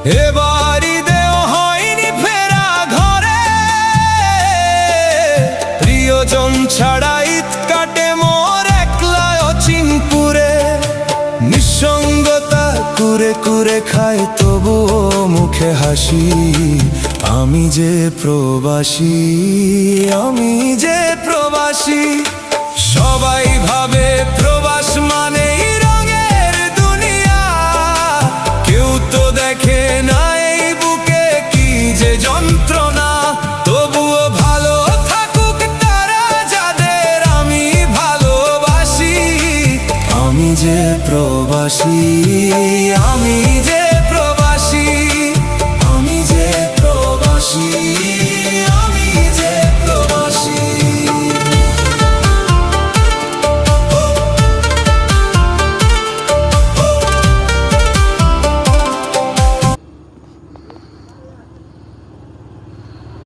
এবার ঈদেও হয়নি ফেরা ঘরে, প্রিয়জন ছাড়া ঈদ কাটে মোর একলা অচিনপুরে। নিঃসঙ্গতা কুরে কুরে খায় তবুও মুখে হাসি, আমি যে প্রবাসী, আমি যে প্রবাসী। সবাই ভাবে প্রবাস মানেই রঙের দুনিয়া, কেউ তো দেখে না এই বুকে কি যে যন্ত্রণা। তবুও ভালো থাকুক তারা যাদের আমি ভালোবাসি, আমি যে প্রবাসী।